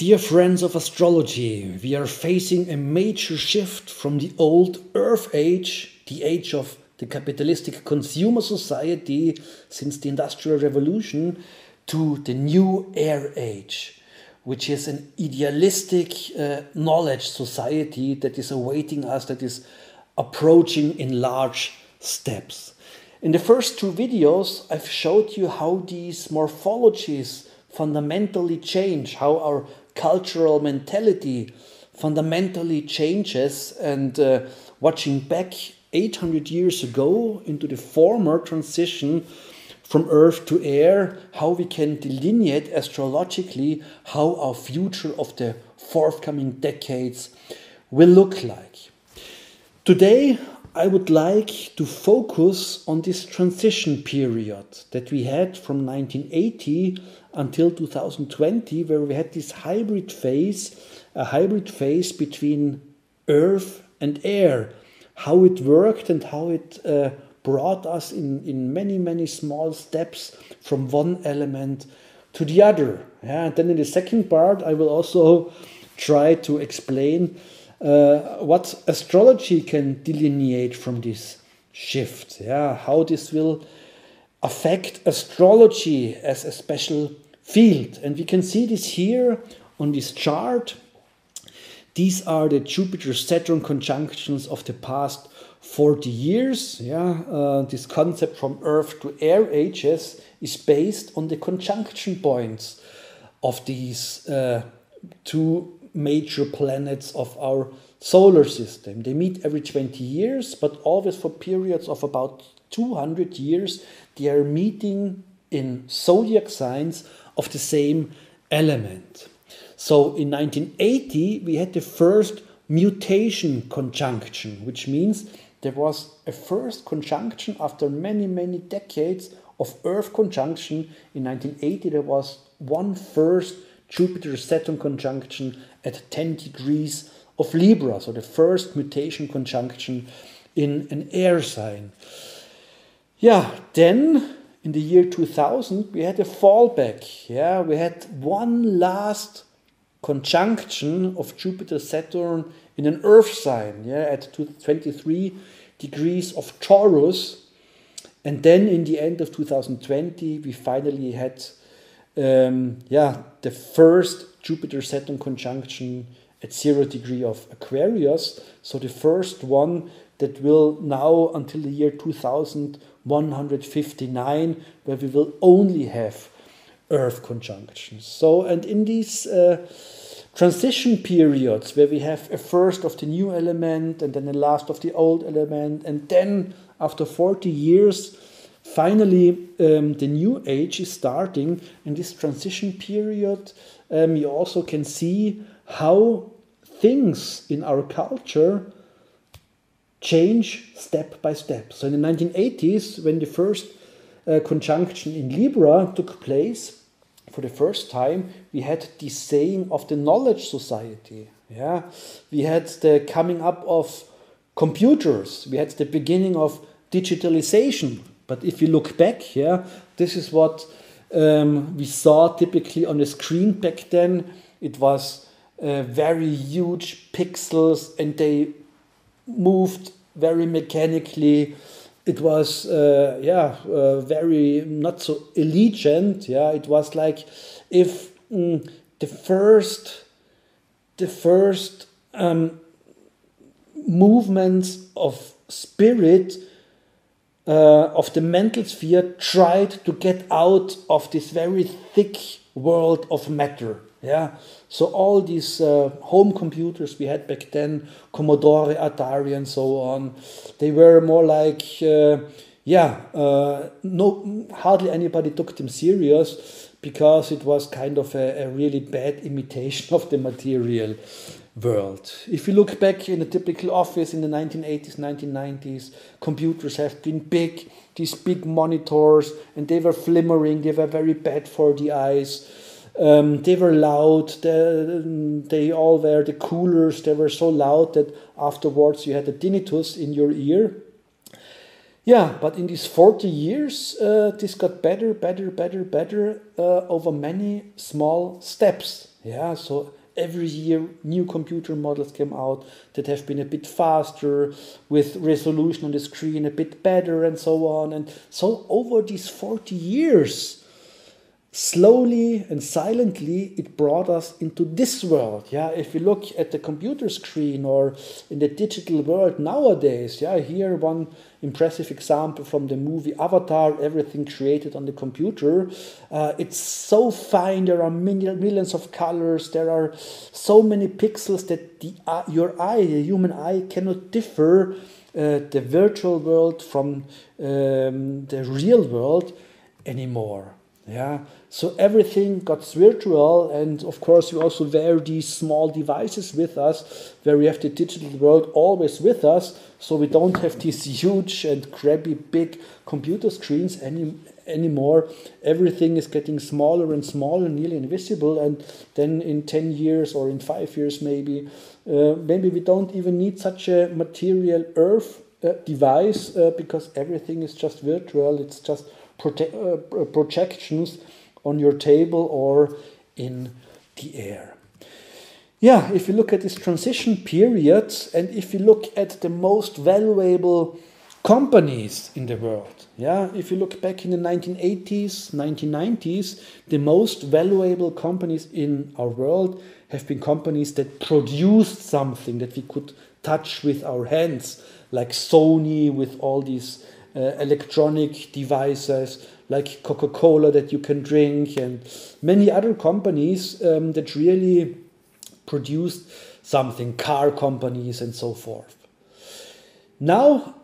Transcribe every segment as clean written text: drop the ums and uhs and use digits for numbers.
Dear friends of astrology, we are facing a major shift from the old Earth Age, the age of the capitalistic consumer society since the Industrial Revolution, to the new Air Age, which is an idealistic knowledge society that is awaiting us, that is approaching in large steps. In the first two videos, I've showed you how these morphologies fundamentally change, how our cultural mentality fundamentally changes, and watching back 800 years ago into the former transition from earth to air, how we can delineate astrologically how our future of the forthcoming decades will look like. Today, I would like to focus on this transition period that we had from 1980 until 2020, where we had this hybrid phase, a hybrid phase between earth and air, how it worked and how it brought us in many small steps from one element to the other. Yeah, and then in the second part, I will also try to explain what astrology can delineate from this shift, yeah, how this will affect astrology as a special field. And we can see this here on this chart. These are the Jupiter-Saturn conjunctions of the past 40 years. Yeah, this concept from Earth to Air ages is based on the conjunction points of these two major planets of our solar system. They meet every 20 years, but always for periods of about 200 years. They are meeting in zodiac signs of the same element. So in 1980, we had the first mutation conjunction, which means there was a first conjunction after many decades of Earth conjunction. In 1980, there was one first Jupiter-Saturn conjunction at 10 degrees of Libra, so the first mutation conjunction in an air sign. Yeah, then in the year 2000, we had a fallback. Yeah, we had one last conjunction of Jupiter-Saturn in an Earth sign, yeah, at 23 degrees of Taurus. And then in the end of 2020, we finally had the first Jupiter-Saturn conjunction at 0 degree of Aquarius. So the first one that will now until the year 2159, where we will only have Earth conjunctions. So, and in these transition periods where we have a first of the new element and then a last of the old element, and then after 40 years, finally the new age is starting. In this transition period, you also can see how things in our culture change step by step. So in the 1980s, when the first conjunction in Libra took place, for the first time, we had the saying of the knowledge society. Yeah, we had the coming up of computers. We had the beginning of digitalization. But if you look back, yeah, this is what we saw typically on the screen back then. It was very huge pixels, and they moved very mechanically. It was very not so elegant. Yeah, it was like if the first movements of spirit of the mental sphere tried to get out of this very thick world of matter. Yeah, so all these home computers we had back then, Commodore, Atari, and so on, they were more like, hardly anybody took them serious, because it was kind of a really bad imitation of the material world. If you look back in a typical office in the 1980s, 1990s, computers have been big, these big monitors, and they were flimmering, they were very bad for the eyes. They were loud, they all were the coolers, they were so loud that afterwards you had a tinnitus in your ear. Yeah, but in these 40 years, this got better over many small steps. Yeah, so every year new computer models came out that have been a bit faster, with resolution on the screen a bit better, and so on. And so over these 40 years, slowly and silently, it brought us into this world. Yeah, if you look at the computer screen or in the digital world nowadays, yeah, here one impressive example from the movie Avatar, everything created on the computer. It's so fine. There are millions of colors. There are so many pixels that your eye, the human eye, cannot differ the virtual world from the real world anymore. Yeah, so everything got virtual, and of course we also wear these small devices with us, where we have the digital world always with us, so we don't have these huge and crabby big computer screens anymore. Everything is getting smaller and smaller, nearly invisible, and then in 10 years or in 5 years maybe we don't even need such a material earth device, because everything is just virtual. It's just projections on your table or in the air. Yeah, if you look at this transition period, and if you look at the most valuable companies in the world, yeah, if you look back in the 1980s, 1990s, the most valuable companies in our world have been companies that produced something that we could touch with our hands, like Sony with all these electronic devices, like Coca-Cola that you can drink, and many other companies that really produced something, car companies and so forth. Now,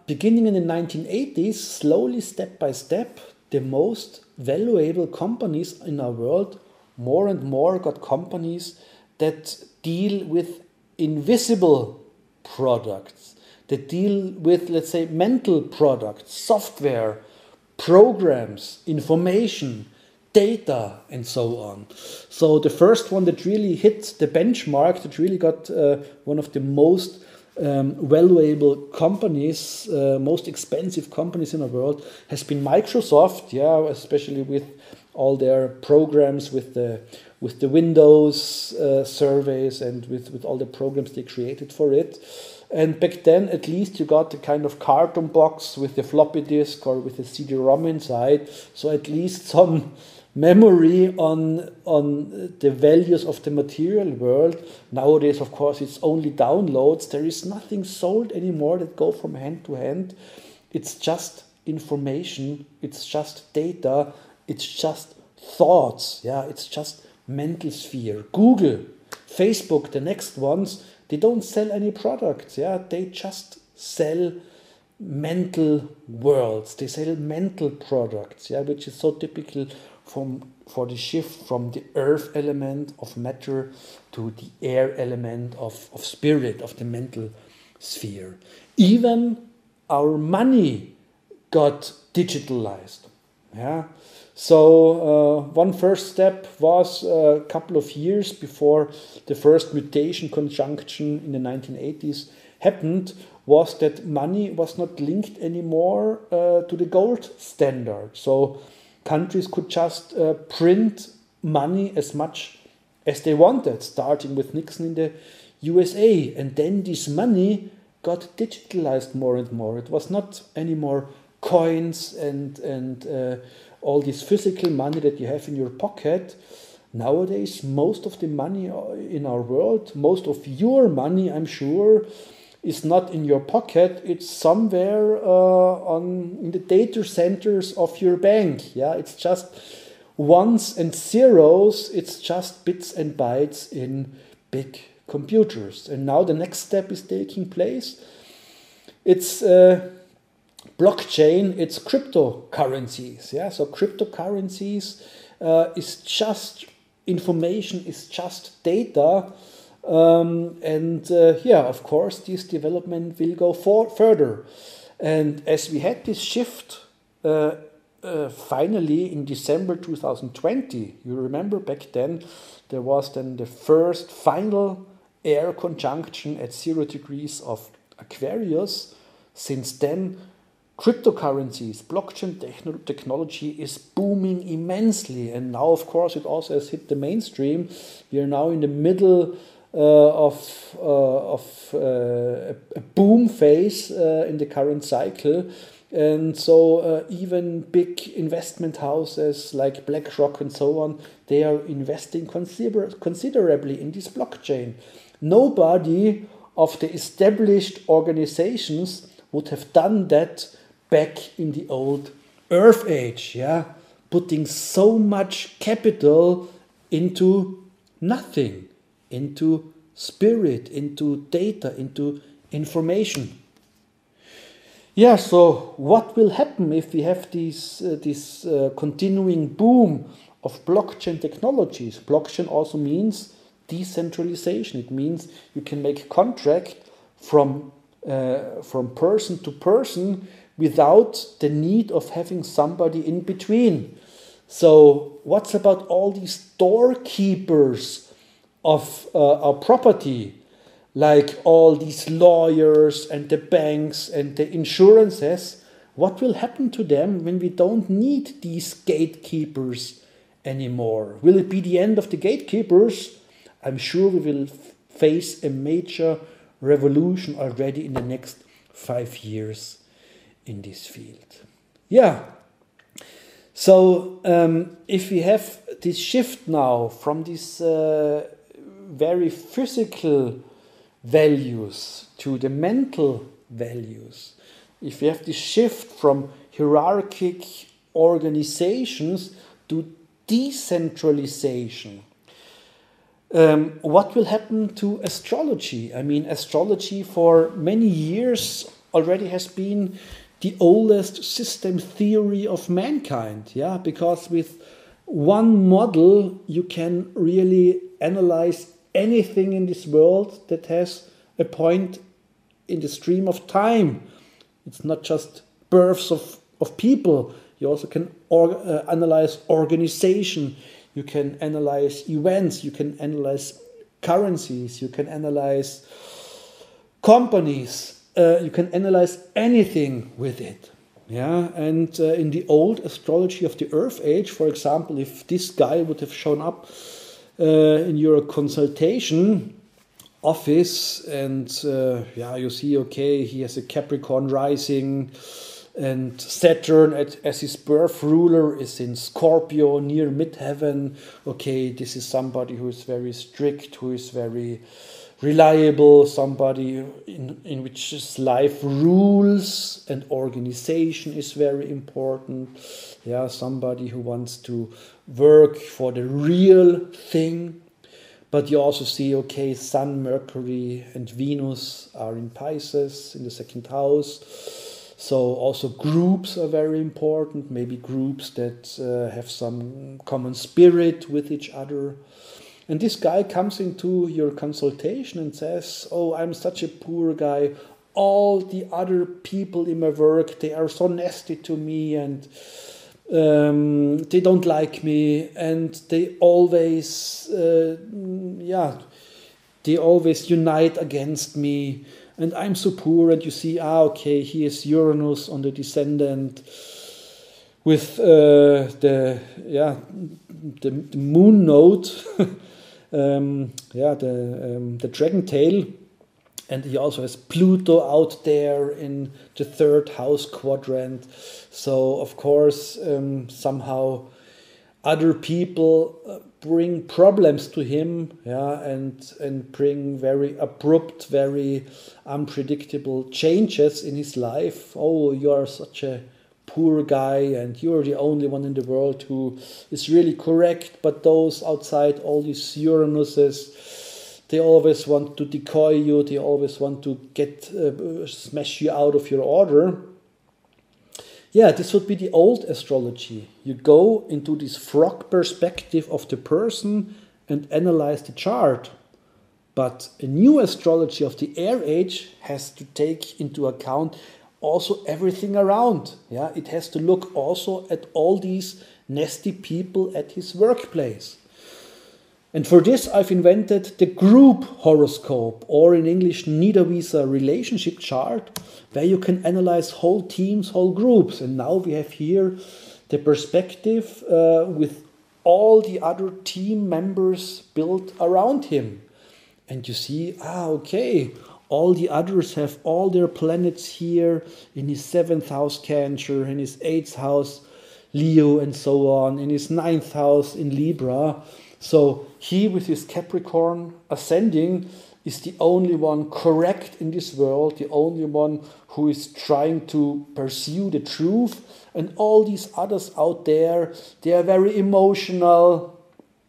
beginning in the 1980s, slowly, step by step, the most valuable companies in our world more and more got companies that deal with invisible products, that deal with, let's say, mental products, software, programs, information, data, and so on. So the first one that really hit the benchmark, that really got one of the most valuable companies, most expensive companies in the world, has been Microsoft. Yeah, especially with all their programs, with the Windows surveys, and with all the programs they created for it. And back then, at least, you got the kind of carton box with the floppy disk or with the CD-ROM inside. So at least some memory on the values of the material world. Nowadays, of course, it's only downloads. There is nothing sold anymore that go from hand to hand. It's just information. It's just data. It's just thoughts. Yeah, it's just mental sphere. Google, Facebook, the next ones, they don't sell any products. Yeah, they just sell mental worlds. They sell mental products. Yeah, which is so typical for the shift from the earth element of matter to the air element of spirit, of the mental sphere. Even our money got digitalized. Yeah. So one first step was a couple of years before the first mutation conjunction in the 1980s happened, was that money was not linked anymore to the gold standard. So countries could just print money as much as they wanted, starting with Nixon in the USA. And then this money got digitalized more and more. It was not anymore coins and all this physical money that you have in your pocket. Nowadays, most of the money in our world, most of your money, I'm sure, is not in your pocket. It's somewhere in the data centers of your bank. Yeah, it's just ones and zeros. It's just bits and bytes in big computers. And now the next step is taking place. It's blockchain. It's cryptocurrencies. Yeah, so cryptocurrencies is just information. Is just data. Of course, this development will go further. And as we had this shift finally in December 2020, you remember back then, there was then the first final air conjunction at 0 degrees of Aquarius. Since then, cryptocurrencies, blockchain technology is booming immensely, and now of course it also has hit the mainstream. We are now in the middle of a boom phase in the current cycle, and so even big investment houses like BlackRock and so on, they are investing considerably in this blockchain. Nobody of the established organizations would have done that back in the old Earth Age, yeah, putting so much capital into nothing, into spirit, into data, into information. Yeah, so what will happen if we have this continuing boom of blockchain technologies? Blockchain also means decentralization. It means you can make contract from person to person without the need of having somebody in between. So what's about all these doorkeepers of our property, like all these lawyers and the banks and the insurances? What will happen to them when we don't need these gatekeepers anymore? Will it be the end of the gatekeepers? I'm sure we will face a major revolution already in the next 5 years in this field. Yeah. So if we have this shift now from these very physical values to the mental values, if we have this shift from hierarchic organizations to decentralization, what will happen to astrology? I mean, astrology for many years already has been the oldest system theory of mankind, yeah, because with one model you can really analyze anything in this world that has a point in the stream of time. It's not just births of people. You also can analyze organization. You can analyze events. You can analyze currencies. You can analyze companies. You can analyze anything with it. Yeah, and in the old astrology of the Earth Age, for example, if this guy would have shown up in your consultation office, and you see, okay, he has a Capricorn rising, and Saturn as his birth ruler is in Scorpio near midheaven. Okay, this is somebody who is very strict, who is very reliable, somebody in which his life rules and organization is very important. Yeah, somebody who wants to work for the real thing. But you also see, okay, Sun, Mercury and Venus are in Pisces in the second house. So also groups are very important, maybe groups that have some common spirit with each other. And this guy comes into your consultation and says, oh, I'm such a poor guy. All the other people in my work, they are so nasty to me, and they don't like me, and they always unite against me, and I'm so poor. And you see, okay, he is Uranus on the descendant with the moon node, the dragon tail, and he also has Pluto out there in the third house quadrant. So of course, somehow other people bring problems to him, and bring very abrupt, very unpredictable changes in his life. Oh, you are such a poor guy, and you're the only one in the world who is really correct, but those outside, all these Uranuses, they always want to decoy you, they always want to smash you out of your order. Yeah, this would be the old astrology. You go into this frog perspective of the person and analyze the chart. But a new astrology of the air age has to take into account also everything around. Yeah, it has to look also at all these nasty people at his workplace. And for this, I've invented the group horoscope, or in English, Niederwieser relationship chart, where you can analyze whole teams, whole groups. And now we have here the perspective with all the other team members built around him. And you see, okay, all the others have all their planets here in his 7th house Cancer, in his 8th house Leo, and so on, in his 9th house in Libra. So he, with his Capricorn ascending, is the only one correct in this world, the only one who is trying to pursue the truth. And all these others out there, they are very emotional,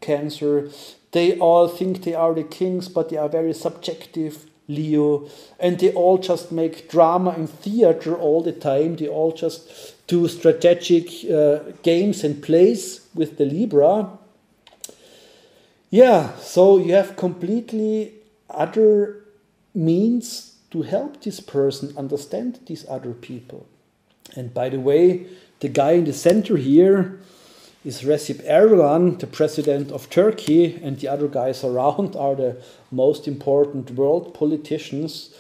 Cancer. They all think they are the kings, but they are very subjective, Leo. And they all just make drama and theater all the time. They all just do strategic games and plays with the Libra. Yeah, so you have completely other means to help this person understand these other people. And by the way, the guy in the center here is Recep Erdogan, the president of Turkey, and the other guys around are the most important world politicians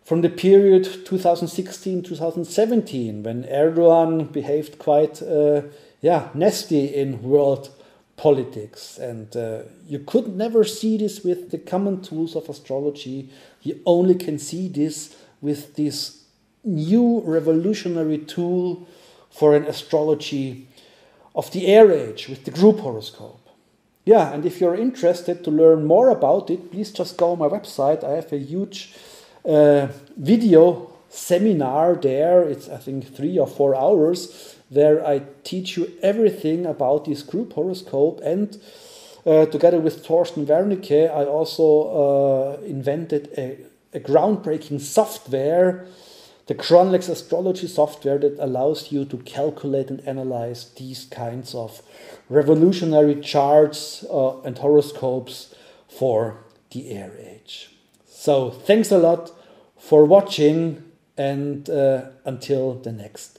from the period 2016-2017, when Erdogan behaved quite nasty in world politics. And you could never see this with the common tools of astrology. You only can see this with this new revolutionary tool for an astrology of the air age, with the group horoscope. Yeah, and if you're interested to learn more about it, please just go on my website. I have a huge video seminar there. It's, I think, 3 or 4 hours, where I teach you everything about this group horoscope. And together with Thorsten Wernicke, I also invented a groundbreaking software, the Chronlex astrology software, that allows you to calculate and analyze these kinds of revolutionary charts and horoscopes for the air age. So thanks a lot for watching, and until the next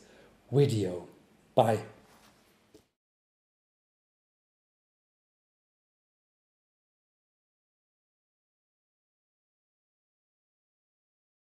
video. Bye.